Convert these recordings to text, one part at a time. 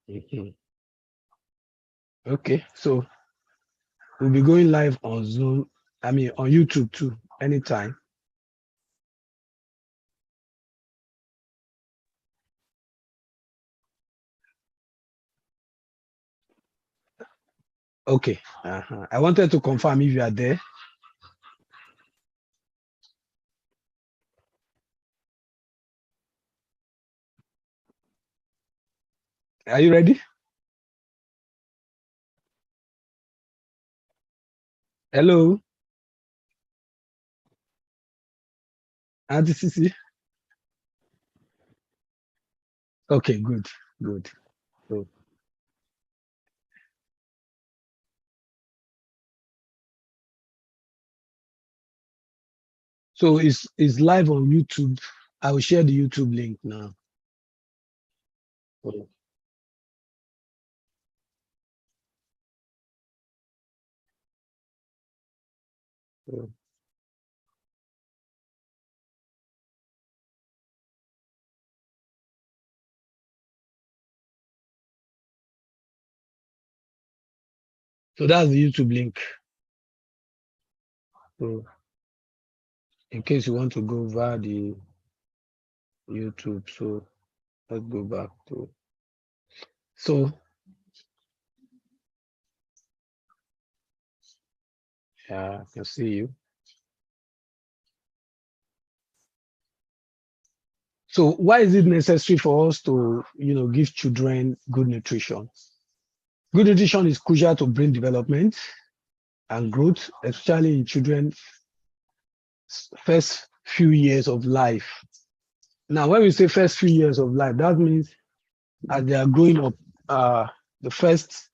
Mhm. Okay, so we'll be going live on Zoom, on YouTube too, anytime. Okay. I wanted to confirm if you are there. Are you ready? Hello, Auntie Sisi. Okay, good, good. So, so it's live on YouTube. I will share the YouTube link now. So, so so that's the YouTube link. So in case you want to go via the YouTube, so let's go back to. So yeah, I can see you. So why is it necessary for us to, give children good nutrition? Good nutrition is crucial to brain development and growth, especially in children's first few years of life. Now, when we say first few years of life, that means as they are growing up, the first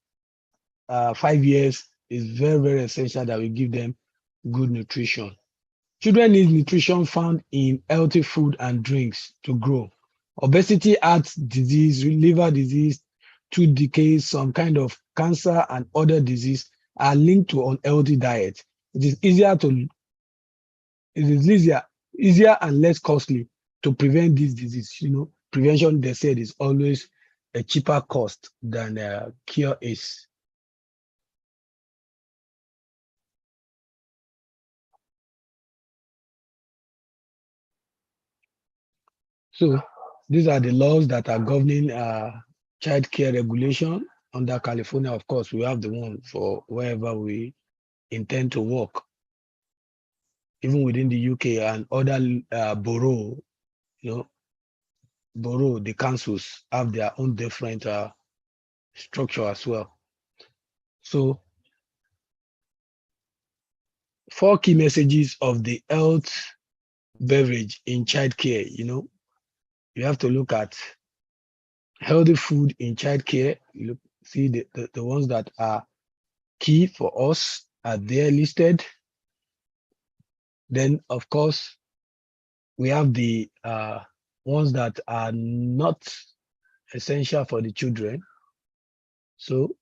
5 years is very, very essential that we give them good nutrition. Children need nutrition found in healthy food and drinks to grow. Obesity, heart disease, liver disease, tooth decay, some kind of cancer, and other disease are linked to unhealthy diet. It is easier and less costly to prevent this disease. Prevention, they said, is always a cheaper cost than cure is. So these are the laws that are governing child care regulation under California. Of course, we have the one for wherever we intend to work, even within the UK and other borough, the councils have their own different structure as well. So 4 key messages of the health beverage in childcare. You have to look at healthy food in childcare. You see the ones that are key for us are there listed. Then, of course, we have the ones that are not essential for the children. So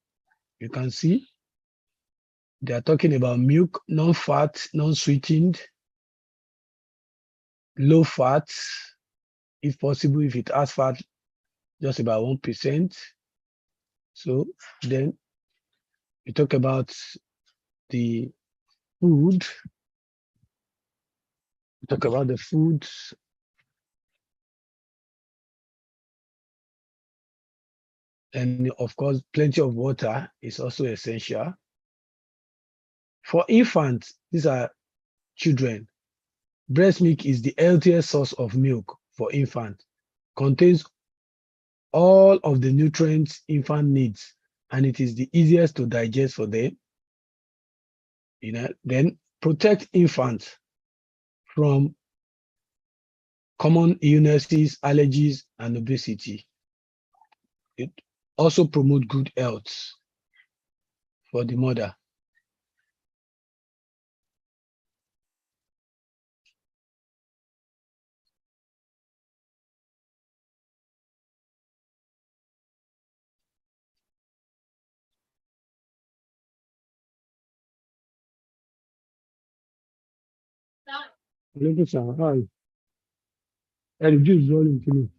you can see they are talking about milk, non-fat, non-sweetened, low fat, if possible, if it has fat, just about 1%. So then we talk about the food. We talk about the foods. And of course, plenty of water is also essential. For infants, these are children. Breast milk is the healthiest source of milk for infants, contains all of the nutrients infant needs, and it is the easiest to digest for them. Then protect infants from common illnesses, allergies, and obesity. It also promotes good health for the mother. Hello, sir. Hi. Reduce volume, please.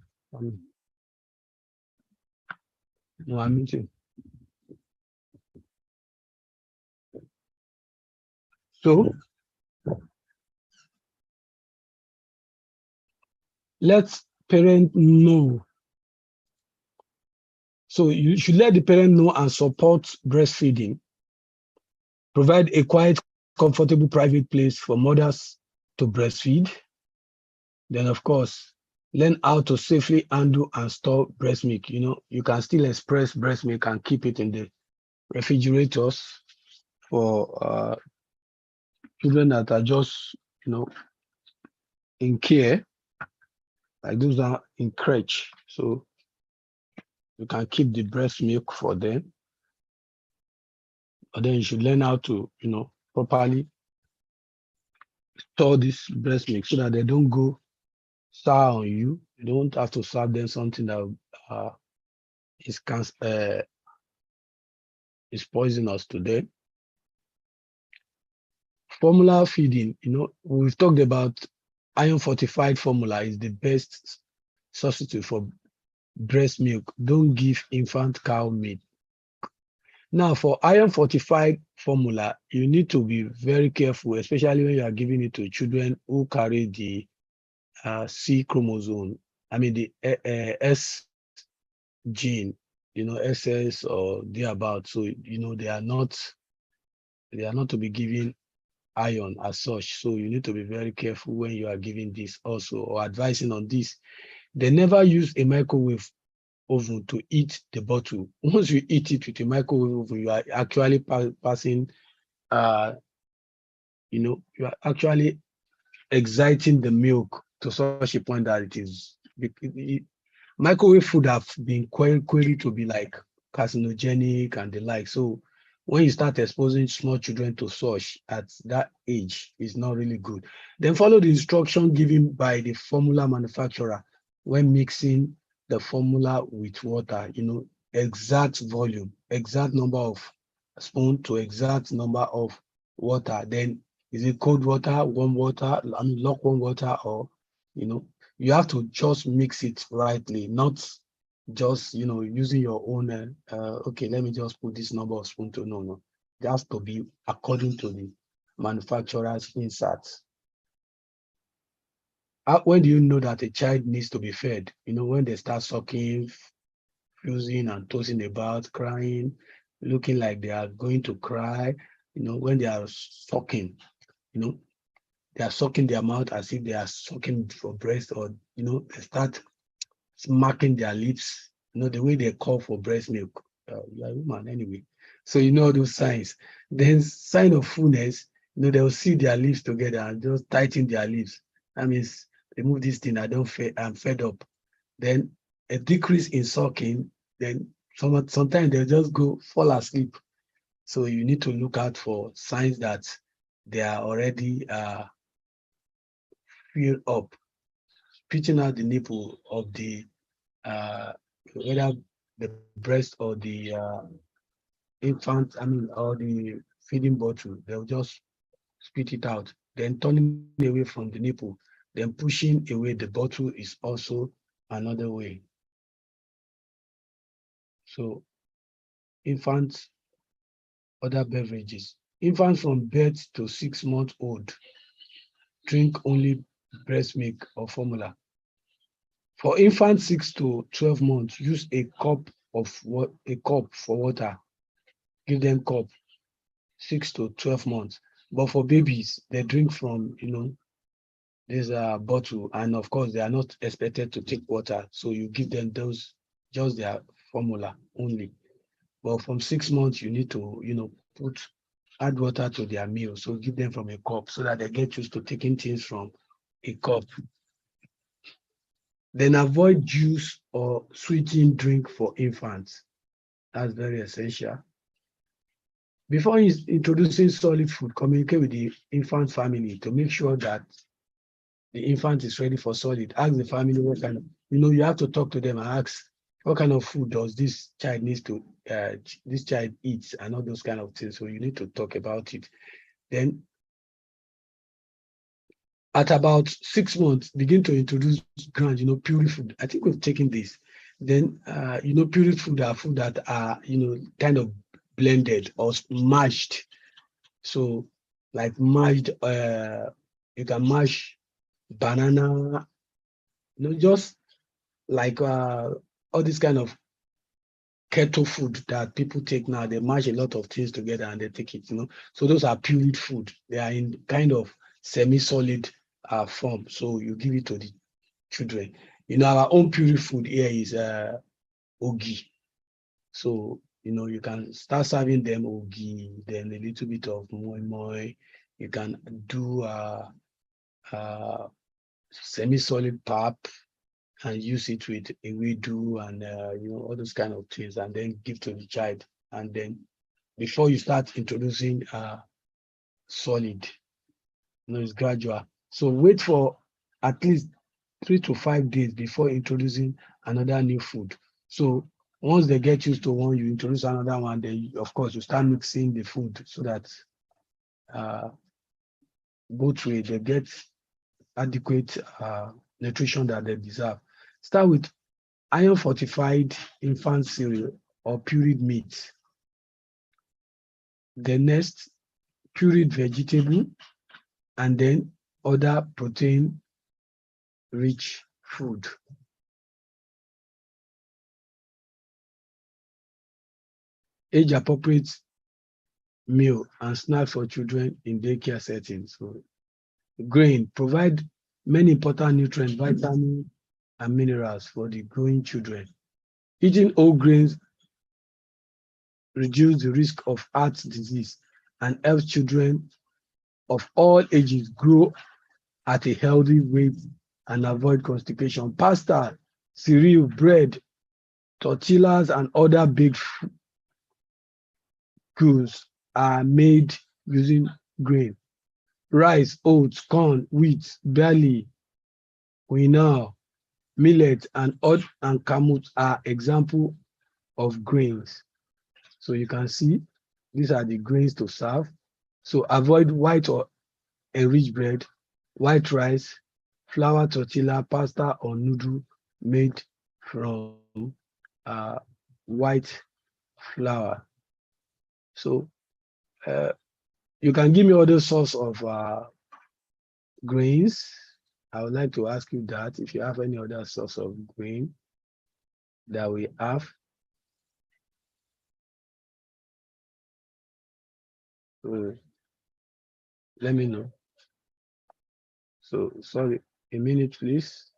No, I'm meeting. So let parent know. So you should let the parent know and support breastfeeding. Provide a quiet, comfortable, private place for mothers to breastfeed. Then, of course, learn how to safely handle and store breast milk. You can still express breast milk and keep it in the refrigerators for children that are just, in care, like those are in crèche. So you can keep the breast milk for them. But then you should learn how to, properly store this breast milk so that they don't go sour on you. You don't have to serve them something that is is poisonous to them. Formula feeding, we've talked about iron fortified formula is the best substitute for breast milk. Don't give infant cow milk. Now, for iron fortified formula, you need to be very careful, especially when you are giving it to children who carry the C chromosome. I mean, the S gene, SS or thereabout. So, they are not to be given iron as such. So you need to be very careful when you are giving this also or advising on this. They never use a microwave oven to eat the bottle. Once you eat it with a microwave oven, you are actually passing, you are actually exciting the milk to such a point that microwave food have been queried to be like carcinogenic and the like. So when you start exposing small children to such at that age, it's not really good. Then follow the instruction given by the formula manufacturer when mixing the formula with water, exact volume, exact number of spoon to exact number of water. Then is it cold water, warm water, lukewarm water, or you have to just mix it rightly, not just using your own okay, let me just put this number of spoon to no. It has to be according to the manufacturer's inserts. When do you know that a child needs to be fed? When they start sucking, fusing and tossing about, crying, looking like they are going to cry, when they are sucking, they are sucking their mouth as if they are sucking for breast, or they start smacking their lips, the way they call for breast milk. You are a woman anyway. So those signs. Then sign of fullness, they'll see their lips together and just tighten their lips. That means remove this thing, I'm fed up. Then a decrease in sucking, then sometimes they'll just go fall asleep. So you need to look out for signs that they are already filled up, pitching out the nipple of the whether the breast or the infant, or the feeding bottle. They'll just spit it out, then turning away from the nipple, then pushing away the bottle is also another way. So infants, other beverages. Infants from birth to 6 months old drink only breast milk or formula. For infants 6 to 12 months, use a cup for water. Give them cup 6 to 12 months. But for babies, they drink from this bottle, and of course they are not expected to take water. So you give them those, just their formula only. But from 6 months, you need to add water to their meal. So give them from a cup so that they get used to taking things from a cup. Then avoid juice or sweetened drink for infants. That's very essential. Before introducing solid food, communicate with the infant family to make sure that the infant is ready for solid. Ask the family what kind of, you have to talk to them and ask what kind of food does this child eats, and all those kind of things. So you need to talk about it. Then at about 6 months, begin to introduce grand, pure food. I think we've taken this. Then pureed food are food that are kind of blended or mashed. So like mashed, you can mash banana, just like all this kind of keto food that people take now. They mash a lot of things together and they take it. So those are pureed food. They are in kind of semi-solid form. So you give it to the children. Our own pureed food here is ogi. So you can start serving them ogi, then a little bit of moi moi. You can do uh, semi-solid pap and use it with ewedu and all those kind of things, and then give to the child. And then before you start introducing solid, it's gradual. So wait for at least 3 to 5 days before introducing another new food. So once they get used to one, you introduce another one. Then of course you start mixing the food so that uh, both way they get adequate nutrition that they deserve. Start with iron fortified infant cereal or pureed meat. The next, pureed vegetable, and then other protein rich food. Age appropriate meal and snacks for children in daycare settings. So grain provide many important nutrients, vitamins, and minerals for the growing children. Eating whole grains reduce the risk of heart disease and helps children of all ages grow at a healthy weight and avoid constipation. Pasta, cereal, bread, tortillas, and other baked goods are made using grain. Rice, oats, corn, wheat, barley, quinoa, millet, and oat and kamut are examples of grains. So you can see these are the grains to serve. So avoid white or enriched bread, white rice, flour tortilla, pasta, or noodle made from uh, white flour. So uh, you can give me other source of grains. I would like to ask you that if you have any other source of grain that we have, uh, let me know. So sorry, a minute, please.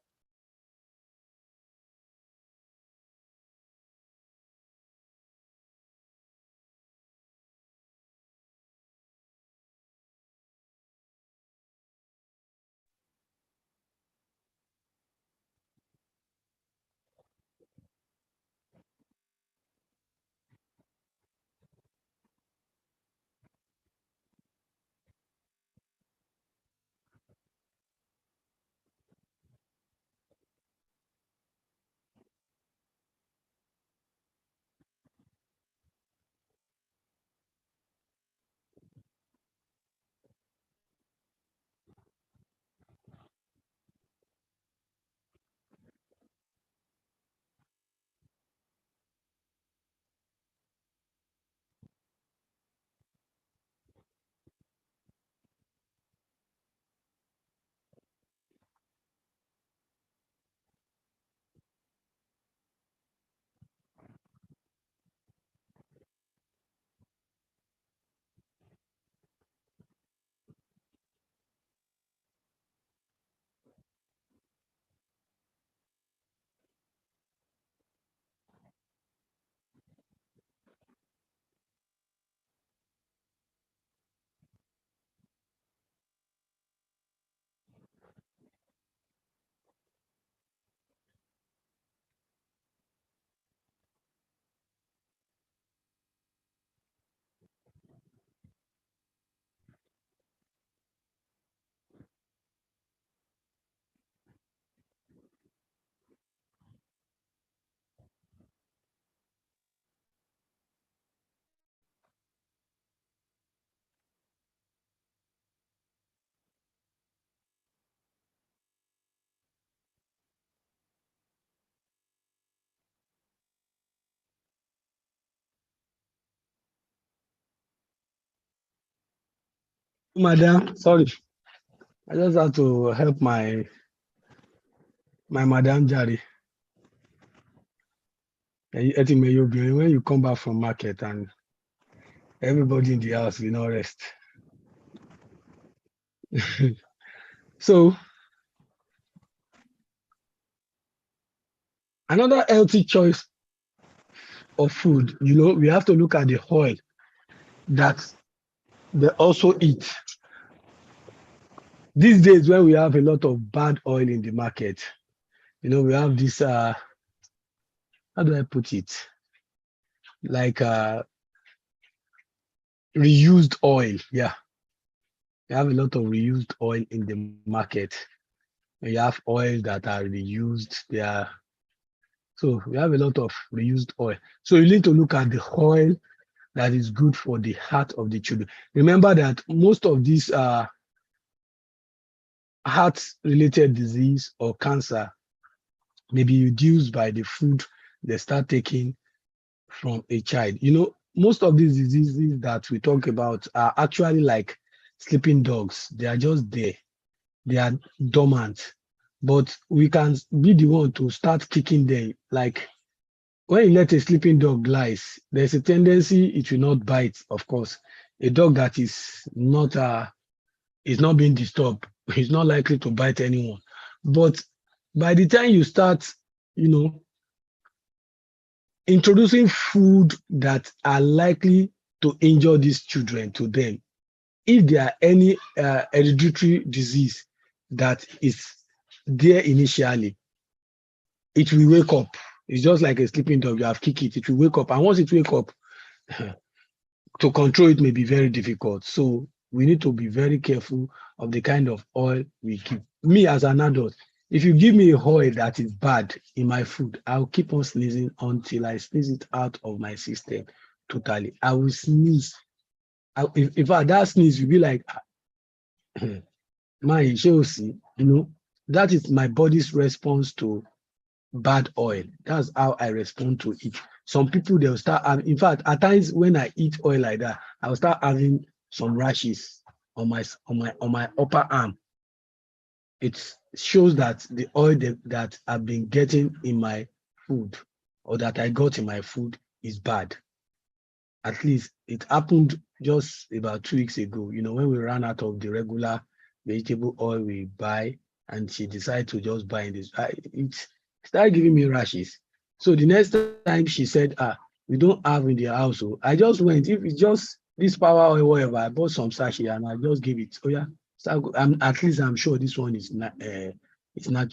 Madam, sorry. I just have to help my madam Jari. I think when you come back from market and everybody in the house will not rest. So another healthy choice of food, we have to look at the oil that they also eat. These days when we have a lot of bad oil in the market, we have this how do I put it? Like reused oil. Yeah. You have a lot of reused oil in the market. You have oil that are reused. So we have a lot of reused oil. So you need to look at the oil that is good for the heart of the children. Remember that most of these heart-related disease or cancer may be reduced by the food they start taking from a child. Most of these diseases that we talk about are actually like sleeping dogs. They are just there. They are dormant. But we can be the one to start kicking them. Like when you let a sleeping dog lies, there's a tendency it will not bite, of course. A dog that is not being disturbed is not likely to bite anyone. But by the time you start, you know, introducing food that are likely to injure these children to them, if there are any hereditary disease that is there initially, it will wake up. It's just like a sleeping dog. You have kicked it, it will wake up. And once it wake up, to control it may be very difficult. So we need to be very careful of the kind of oil we keep. Me as an adult, if you give me a oil that is bad in my food, I'll keep on sneezing until I sneeze it out of my system totally. I will sneeze. In fact, that sneeze will be like, my Chelsea, that is my body's response to bad oil. That's how I respond to it. Some people, they'll start having, in fact, at times when I eat oil like that, I'll start having some rashes on my upper arm. It shows that the oil that I've been getting in my food or that I got in my food is bad. At least it happened just about 2 weeks ago, when we ran out of the regular vegetable oil we buy, and she decided to just buy this. It started giving me rashes. So the next time she said, we don't have in the house. So I just went, if it's just this power oil, whatever, I bought some sachet and I just give it. Oh yeah, at least I'm sure this one is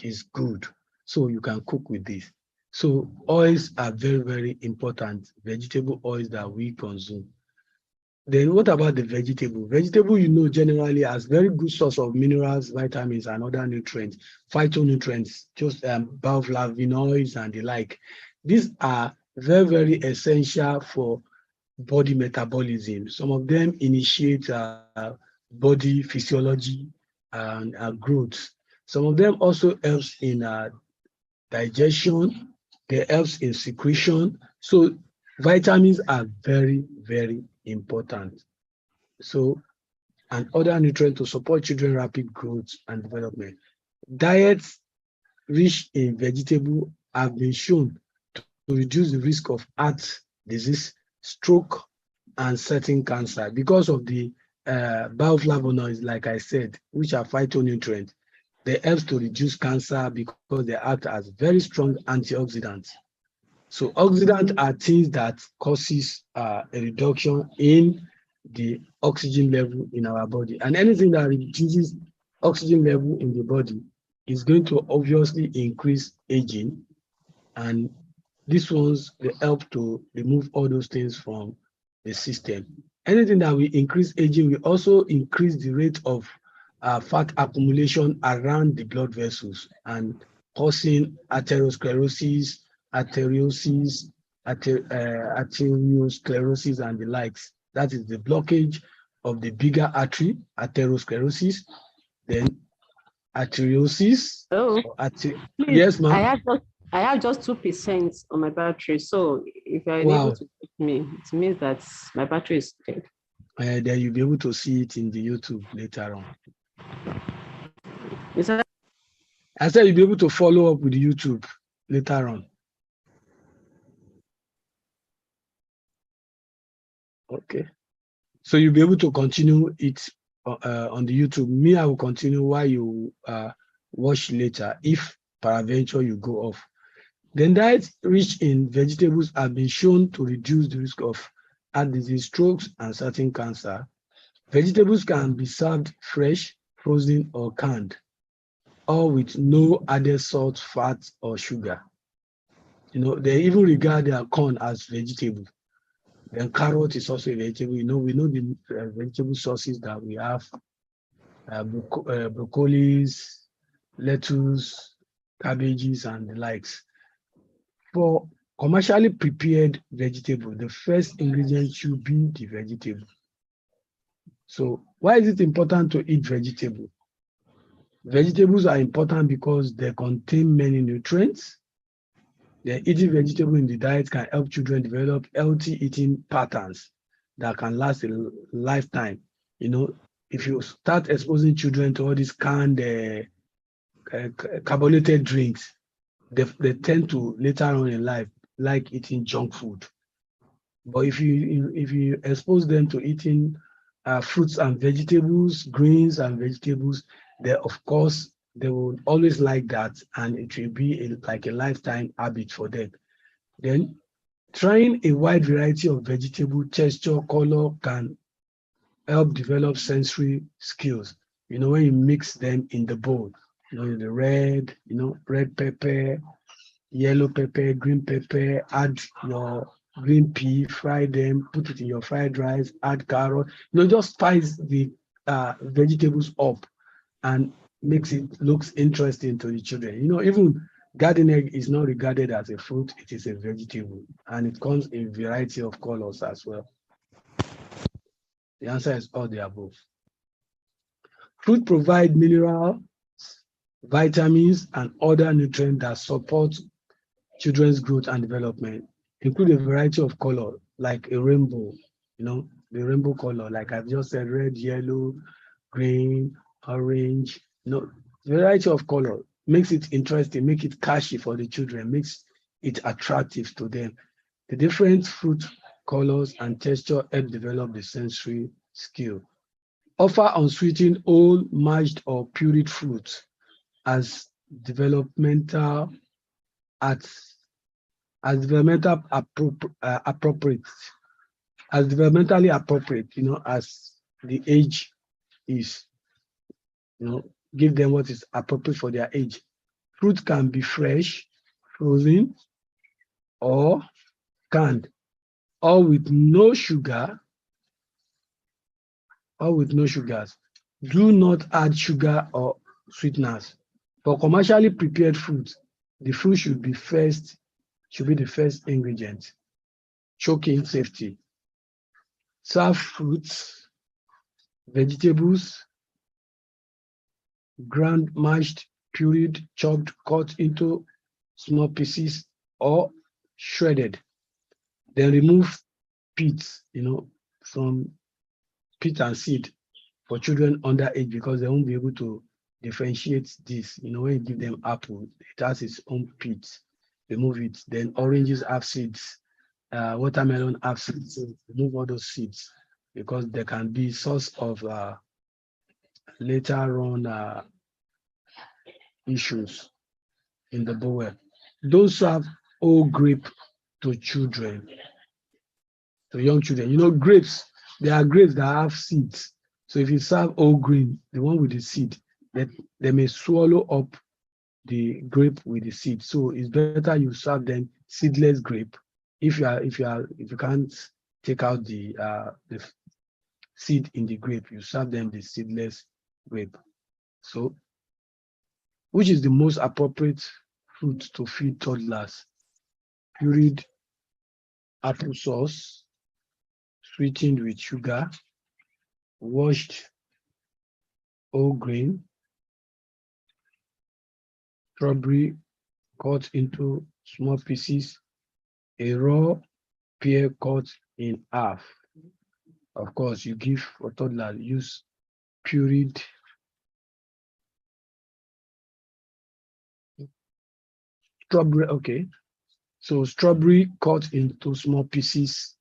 is good. So you can cook with this. So oils are very, very important, vegetable oils that we consume. Then what about the vegetable? Vegetable, generally has very good source of minerals, vitamins, and other nutrients, phytonutrients, just bioflavonoids and the like. These are very, very essential for body metabolism. Some of them initiate body physiology and growth. Some of them also helps in digestion. They helps in secretion. So vitamins are very, very important. So, and other nutrients to support children rapid growth and development. Diets rich in vegetable have been shown to reduce the risk of heart disease, stroke, and certain cancer because of the bioflavonoids, like I said, which are phytonutrients. They help to reduce cancer because they act as very strong antioxidants. So oxidants are things that causes a reduction in the oxygen level in our body. And anything that reduces oxygen level in the body is going to obviously increase aging. And these ones, they help to remove all those things from the system. Anything that will increase aging will also increase the rate of fat accumulation around the blood vessels and causing atherosclerosis, arteriosclerosis, and the likes. That is the blockage of the bigger artery, atherosclerosis, then arteriosis. Oh, please, Yes, ma'am. I have just 2% on my battery. So if you're unable Wow. to get me, it means that my battery is dead. then you'll be able to see it in the YouTube later on. Is that I said you'll be able to follow up with the YouTube later on. Okay. So you'll be able to continue it on the YouTube. Me, I will continue while you watch later if peradventure you go off. Then diets rich in vegetables have been shown to reduce the risk of heart disease, strokes, and certain cancer. Vegetables can be served fresh, frozen, or canned, or with no added salt, fat, or sugar. You know, they even regard their corn as vegetable. Then carrot is also a vegetable. You know, we know the vegetable sources that we have: broccolis, lettuce, cabbages, and the likes. For commercially prepared vegetable, the first ingredient should be the vegetable. So why is it important to eat vegetable? Vegetables are important because they contain many nutrients. Then eating vegetable in the diet can help children develop healthy eating patterns that can last a lifetime. You know, if you start exposing children to all these canned carbonated drinks, they tend to later on in life like eating junk food. But if you expose them to eating fruits and vegetables, greens and vegetables, they of course they will always like that, and it will be like a lifetime habit for them. Then trying a wide variety of vegetable texture, color can help develop sensory skills. You know, when you mix them in the bowl, you know, the red, you know, red pepper, yellow pepper, green pepper, add your green pea, fry them, put it in your fried rice, add carrot, you know, just spice the vegetables up and makes it looks interesting to the children. You know, even garden egg is not regarded as a fruit, it is a vegetable, and it comes in a variety of colors as well. The answer is all the above. Fruit provide minerals, vitamins, and other nutrients that support children's growth and development, include a variety of color like a rainbow, you know, the rainbow color, like I've just said, red, yellow, green, orange, you know, variety of color makes it interesting, make it catchy for the children, makes it attractive to them. The different fruit colors and texture help develop the sensory skill. Offer unsweetened, whole, mashed, or pureed fruits as developmental at as developmental appropriate, as developmentally appropriate, you know, as the age is, you know, give them what is appropriate for their age. Fruit can be fresh, frozen, or canned, or with no sugar, or with no sugars. Do not add sugar or sweeteners. For commercially prepared foods, the fruit should be the first ingredient. Choking safety. Serve fruits, vegetables, ground, mashed, pureed, chopped, cut into small pieces, or shredded. Then remove pits, you know, from pit and seed for children under age, because they won't be able to differentiate this. You know, when you give them apple, it has its own pits. Remove it. Then oranges have seeds, watermelon have seeds. So remove all those seeds because they can be source of later on issues in the bowel. Don't serve whole grape to children, to young children. You know, grapes, there are grapes that have seeds. So if you serve whole grain, the one with the seed, that they may swallow up the grape with the seed. So it's better you serve them seedless grape. If you can't take out the seed in the grape, you serve them the seedless grape. So which is the most appropriate fruit to feed toddlers? Pureed applesauce, sweetened with sugar, washed whole grain, strawberry cut into small pieces, a raw pear cut in half. Of course, you give for toddler, use pureed strawberry. Okay, so strawberry cut into small pieces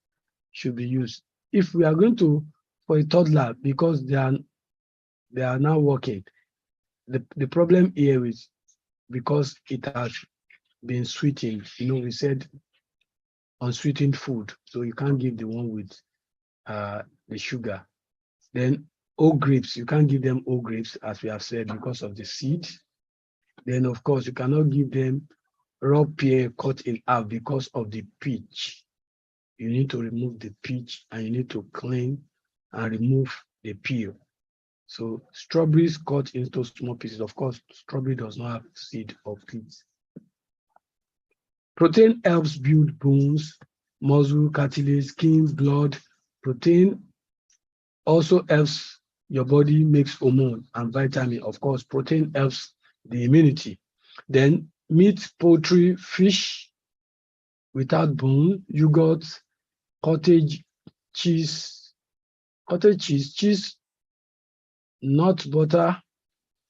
should be used. If we are going to, for a toddler, because they are now working, the problem here is because it has been sweetened. We said unsweetened food, so you can't give the one with the sugar. Then whole grapes, you can't give them whole grapes, as we have said, because of the seed. Then, of course, you cannot give them raw pear cut in half because of the pitch. You need to remove the pitch and you need to clean and remove the peel. So strawberries cut into small pieces. Of course, strawberry does not have seed or pits. Protein helps build bones, muscle, cartilage, skin, blood. Protein also helps your body makes hormone and vitamin. Of course, protein helps the immunity. Then meat, poultry, fish without bone, yogurt, cottage cheese, cheese, nut butter,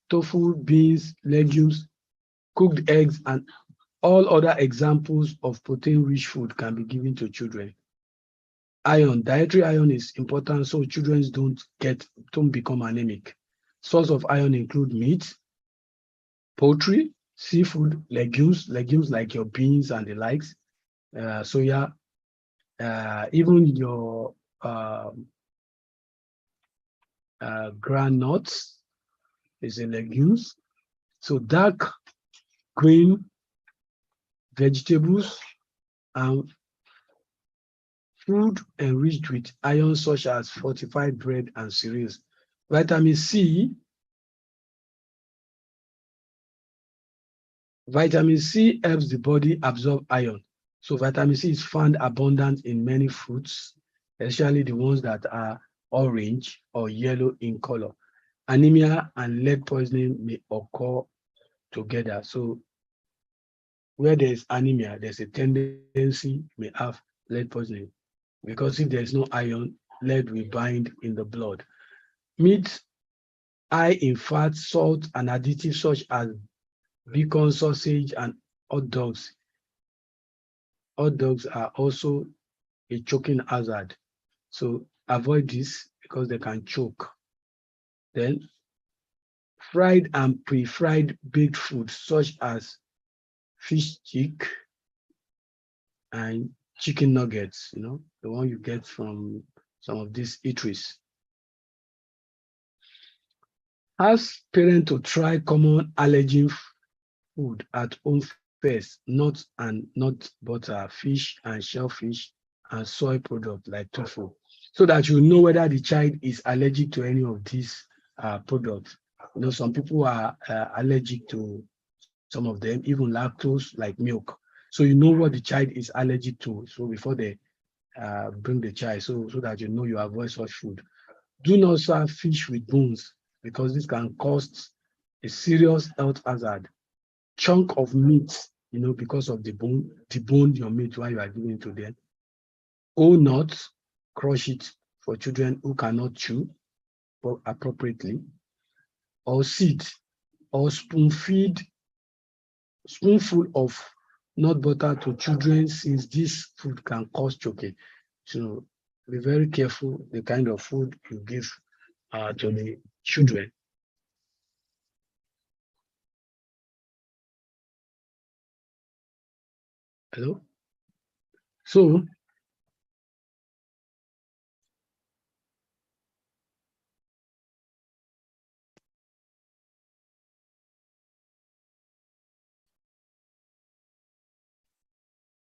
tofu, beans, legumes, cooked eggs, and all other examples of protein-rich food can be given to children. Iron, dietary iron is important so children don't become anemic. Source of iron include meat, poultry, seafood, legumes like your beans and the likes, soya, even your groundnuts is a legumes. So dark green vegetables and food enriched with iron such as fortified bread and cereals. Vitamin C helps the body absorb iron. So vitamin C is found abundant in many fruits, especially the ones that are orange or yellow in color. Anemia and lead poisoning may occur together. So where there is anemia, there's a tendency may have lead poisoning because if there's no iron, lead will bind in the blood. Meat high in fat, salt, and additives such as bacon, sausage, and hot dogs. Hot dogs are also a choking hazard. So avoid this because they can choke. Then fried and pre-fried baked foods such as fish stick and chicken nuggets, the one you get from some of these eateries. Ask parents to try common allergen food at home first, nuts and nut butter, fish and shellfish, and soy products like tofu, so that you know whether the child is allergic to any of these products. Some people are allergic to some of them, even lactose, like milk. So you know what the child is allergic to. So before they bring the child, so that you know you avoid such food. Do not serve fish with bones because this can cause a serious health hazard. Chunk of meat, because of the bone, debone your meat while you are giving it to them. Whole nuts, crush it for children who cannot chew appropriately. Or seed, or spoonful of nut butter to children, since this food can cause choking. So be very careful the kind of food you give to the children. Hello? So,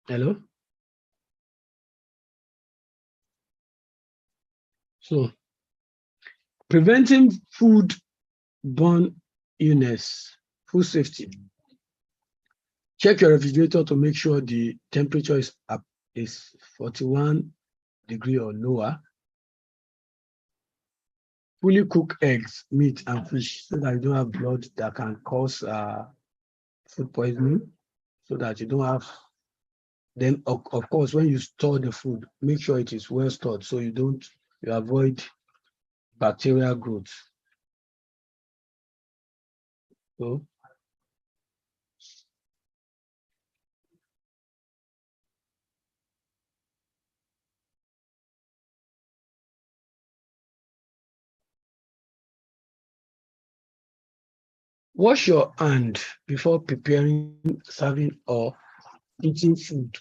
hello? So, preventing food-borne illness, food safety. Check your refrigerator to make sure the temperature is 41 degree or lower. Fully cook eggs, meat, and fish so that you don't have blood that can cause food poisoning, so that you don't have. Then, of course, when you store the food, make sure it is well stored so you don't you avoid bacterial growth. So wash your hand before preparing, serving, or eating food.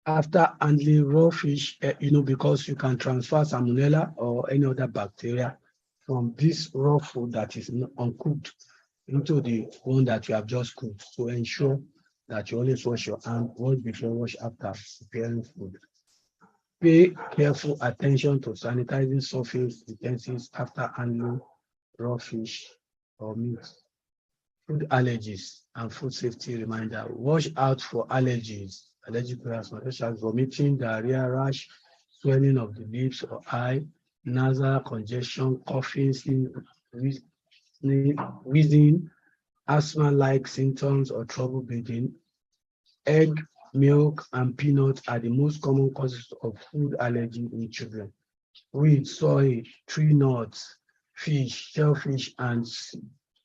After handling raw fish, because you can transfer salmonella or any other bacteria from this raw food that is uncooked into the one that you have just cooked. So ensure that you always wash your hand, wash before, wash after preparing food. Pay careful attention to sanitizing surface utensils after handling raw fish or meat. Food allergies and food safety reminder. Watch out for allergies, allergic reactions such as vomiting, diarrhea, rash, swelling of the lips or eye, nasal congestion, coughing, wheezing, asthma-like symptoms or trouble breathing. Egg, milk, and peanuts are the most common causes of food allergy in children. Wheat, soy, tree nuts, fish, shellfish, and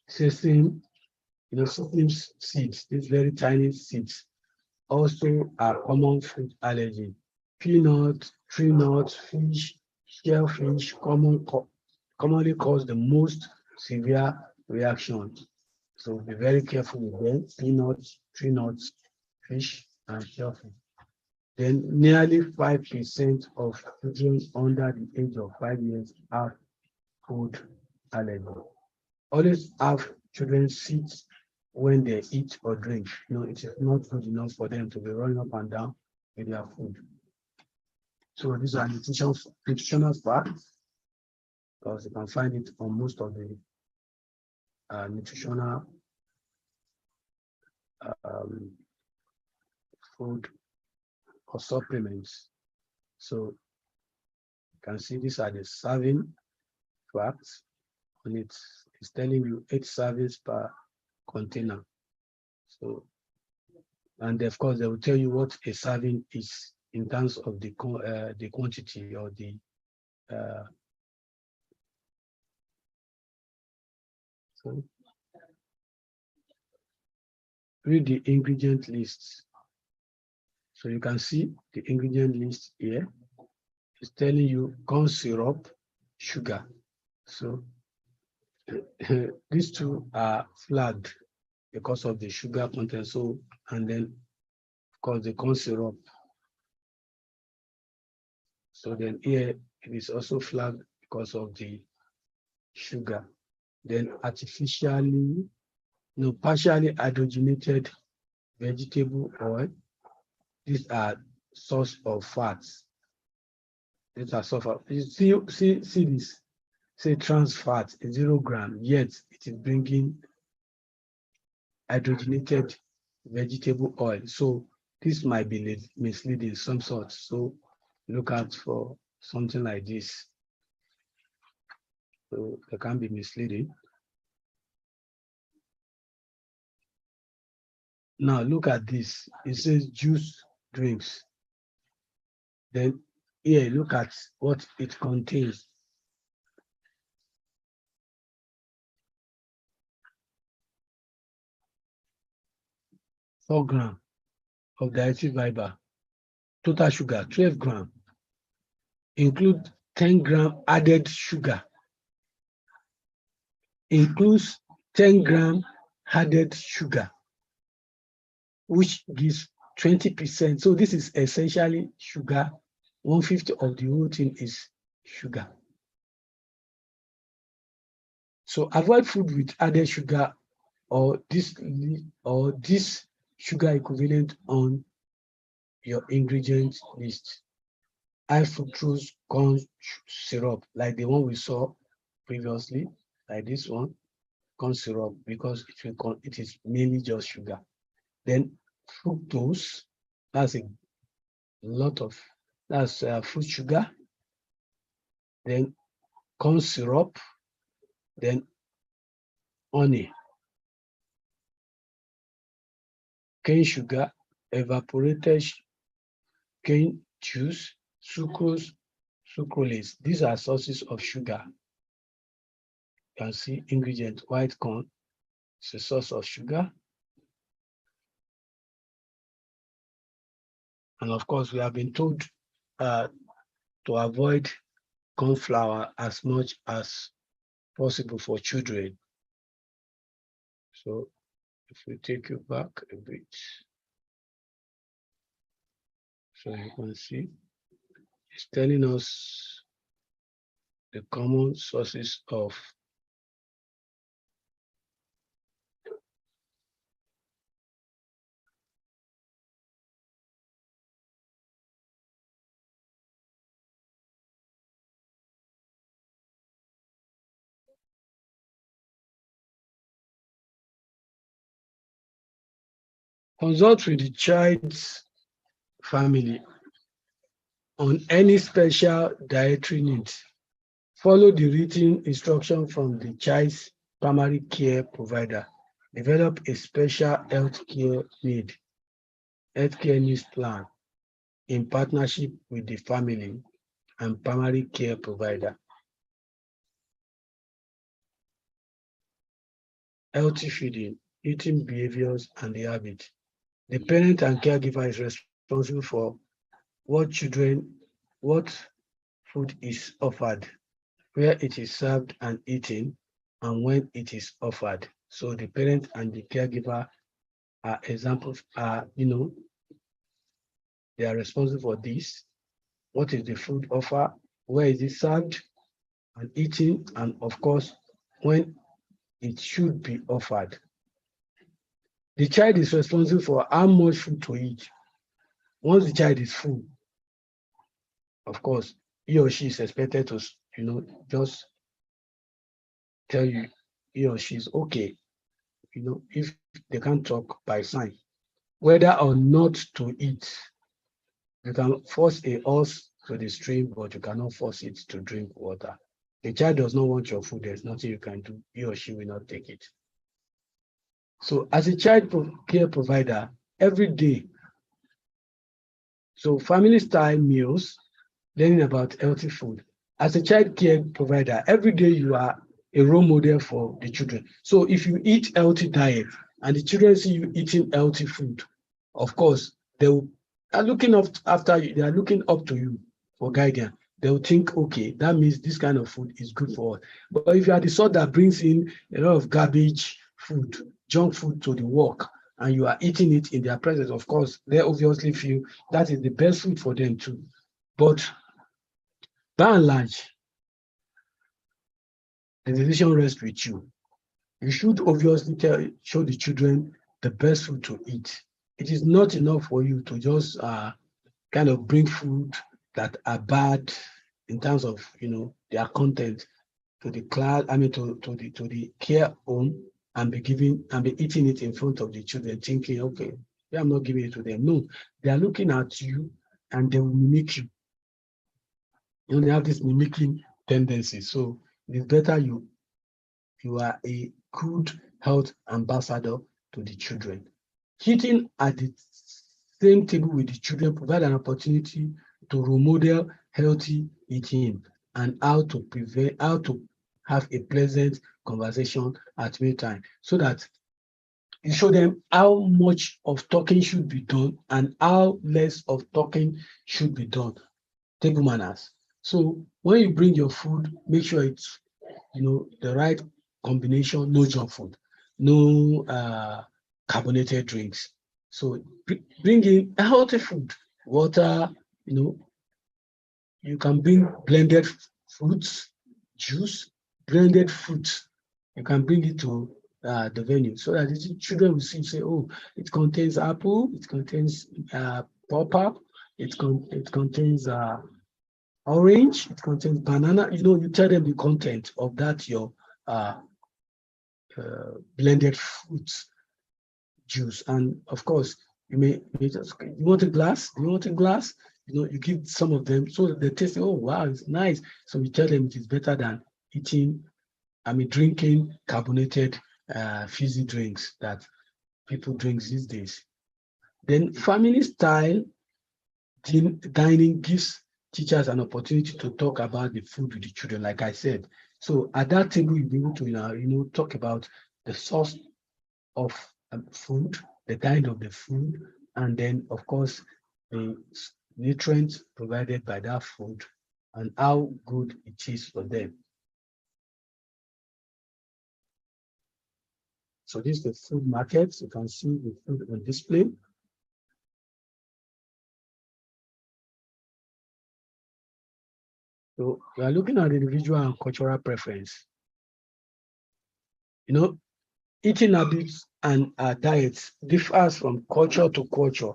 sesame, sesame seeds, these very tiny seeds, also are common food allergy. Peanut, tree nuts, fish, shellfish commonly cause the most severe reactions. So be very careful with them. Peanuts, tree nuts, fish, and shellfish. Then nearly 5% of children under the age of 5 years have food allergy. Always have children sit when they eat or drink. It is not good enough for them to be running up and down with their food. So these are nutritional facts, because you can find it on most of the nutritional um, food or supplements. So you can see these are the serving facts, and it's telling you 8 servings per container. So, and of course, they will tell you what a serving is in terms of the quantity or the so read the ingredient lists. So you can see the ingredient list here. It's telling you corn syrup, sugar. So these two are flagged because of the sugar content. So, and then of course the corn syrup. So then here it is also flagged because of the sugar. Then partially hydrogenated vegetable oil. These are source of fats. These are source of, you see this. Say trans fat, 0 gram, yet it is bringing hydrogenated vegetable oil. So this might be misleading some sort. So look out for something like this. So it can be misleading. Now look at this. It says juice drinks. Then here, look at what it contains. Four grams of dietary fiber. Total sugar, 12 grams. Include 10 grams added sugar. Includes 10 grams added sugar, which gives 20%. So this is essentially sugar. 1/5 of the whole thing is sugar. So avoid food with added sugar or this sugar equivalent on your ingredient list. High fructose corn syrup, like the one we saw previously, like this one, corn syrup, because it is mainly just sugar. Then fructose, that's a lot of, that's fruit sugar. Then corn syrup, then honey, cane sugar, evaporated cane juice, sucrose, sucralose. These are sources of sugar. You can see ingredient white corn is a source of sugar. And of course, we have been told to avoid corn flour as much as possible for children. So if we take you back a bit, so you can see it's telling us the common sources of consult with the child's family on any special dietary needs. Follow the written instruction from the child's primary care provider. Develop a special healthcare needs plan in partnership with the family and primary care provider. Healthy feeding, eating behaviors, and the habit. The parent and caregiver is responsible for what food is offered, where it is served and eaten, and when it is offered. So the parent and the caregiver are examples, they are responsible for this. What is the food offer? Where is it served and eaten? And of course, when it should be offered. The child is responsible for how much food to eat. Once the child is full, of course, he or she is expected to, just tell you he or she is okay, if they can't talk by sign, whether or not to eat. You can force a horse to the stream, but you cannot force it to drink water. The child does not want your food, there's nothing you can do. He or she will not take it. So as a child care provider, every day, so family style meals, learning about healthy food. As a child care provider, every day you are a role model for the children. So if you eat healthy diet and the children see you eating healthy food, of course, they are looking up after you, they are looking up to you for guidance. They will think, okay, that means this kind of food is good for us. But if you are the sort that brings in a lot of garbage food, junk food to the work, and you are eating it in their presence, of course, they obviously feel that is the best food for them too. But by and large, the decision rests with you. You should obviously show the children the best food to eat. It is not enough for you to just kind of bring food that are bad in terms of their content to the class, to the care home, and be eating it in front of the children, thinking, okay, I'm not giving it to them. No, they are looking at you and they will mimic you. They have this mimicking tendency. So it's better you are a good health ambassador to the children. Eating at the same table with the children provide an opportunity to role model healthy eating and how to have a pleasant conversation at mealtime, so that you show them how much of talking should be done and how less of talking should be done. Table manners. So when you bring your food, make sure it's the right combination, no junk food, no carbonated drinks. So bring in healthy food, water, you can bring blended fruits, juice, blended fruits. You can bring it to the venue so that the children will see, say, oh, it contains apple, it contains pawpaw, it contains orange, it contains banana. You tell them the content of that your blended fruits juice. And of course, you may just, you want a glass? Do you want a glass? You give some of them so that they taste, oh, wow, it's nice. So we tell them it is better than drinking carbonated fizzy drinks that people drink these days. Then family style dining gives teachers an opportunity to talk about the food with the children, like I said. So at that table, you'll be able to talk about the source of food, the kind of the food, and then, of course, the nutrients provided by that food and how good it is for them. So this is the food market. You can see the food on display. So we are looking at individual and cultural preference. Eating habits and diets differs from culture to culture,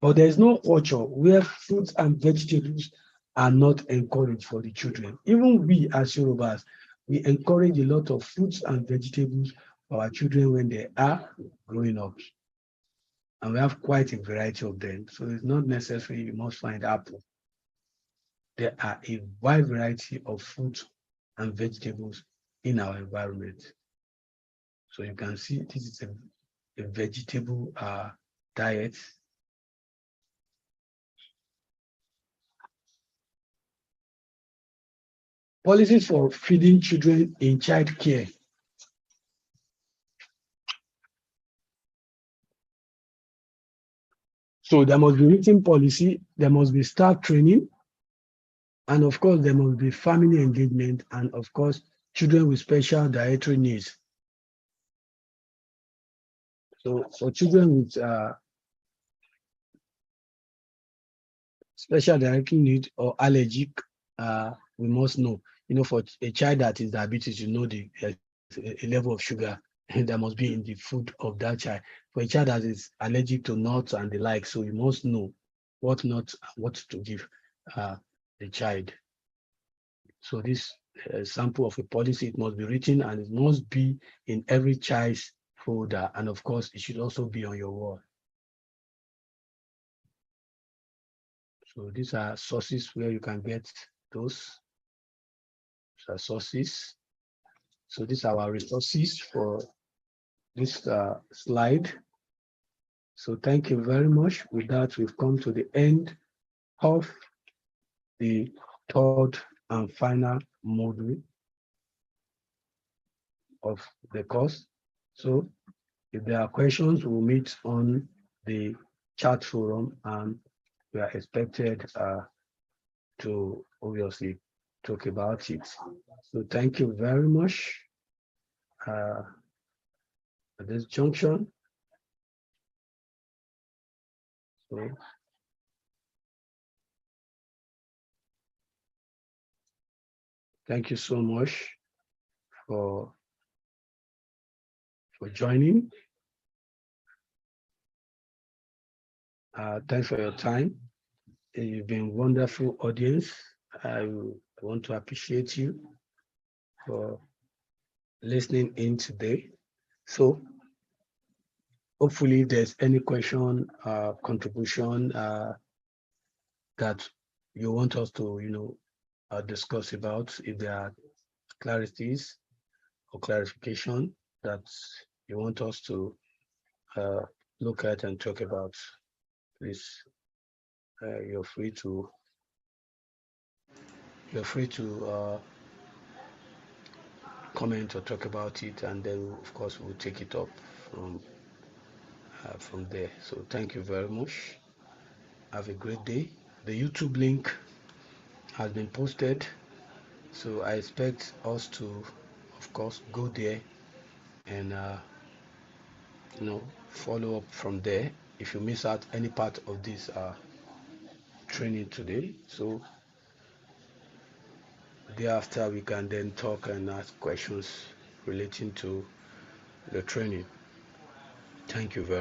but there is no culture where fruits and vegetables are not encouraged for the children. Even we as Yorubas, we encourage a lot of fruits and vegetables for our children when they are growing up. And we have quite a variety of them. So it's not necessary you must find apple. There are a wide variety of fruits and vegetables in our environment. So you can see this is a vegetable diet. Policies for feeding children in child care. So there must be written policy, there must be staff training, and of course, there must be family engagement, and of course, children with special dietary needs. So for children with special dietary need or allergic, we must know. For a child that is diabetes, a level of sugar that must be in the food of that child. For a child that is allergic to nuts and the like, so you must know what not, what to give the child. So this sample of a policy, it must be written and it must be in every child's folder. And of course, it should also be on your wall. So these are sources where you can get those. These are sources. So these are our resources for this slide. So thank you very much. With that, we've come to the end of the third and final module of the course. So if there are questions, we'll meet on the chat forum, and we are expected to obviously talk about it. So thank you very much at this junction. So thank you so much for joining. Thanks for your time. You've been a wonderful audience. I want to appreciate you for listening in today. So hopefully if there's any question, contribution that you want us to, discuss about, if there are clarities or clarification that you want us to look at and talk about, please, you're free to comment or talk about it, and then of course we'll take it up from there. So thank you very much. Have a great day. The YouTube link has been posted, so I expect us to, of course, go there and follow up from there if you miss out any part of this training today. So thereafter we can then talk and ask questions relating to the training. Thank you very much.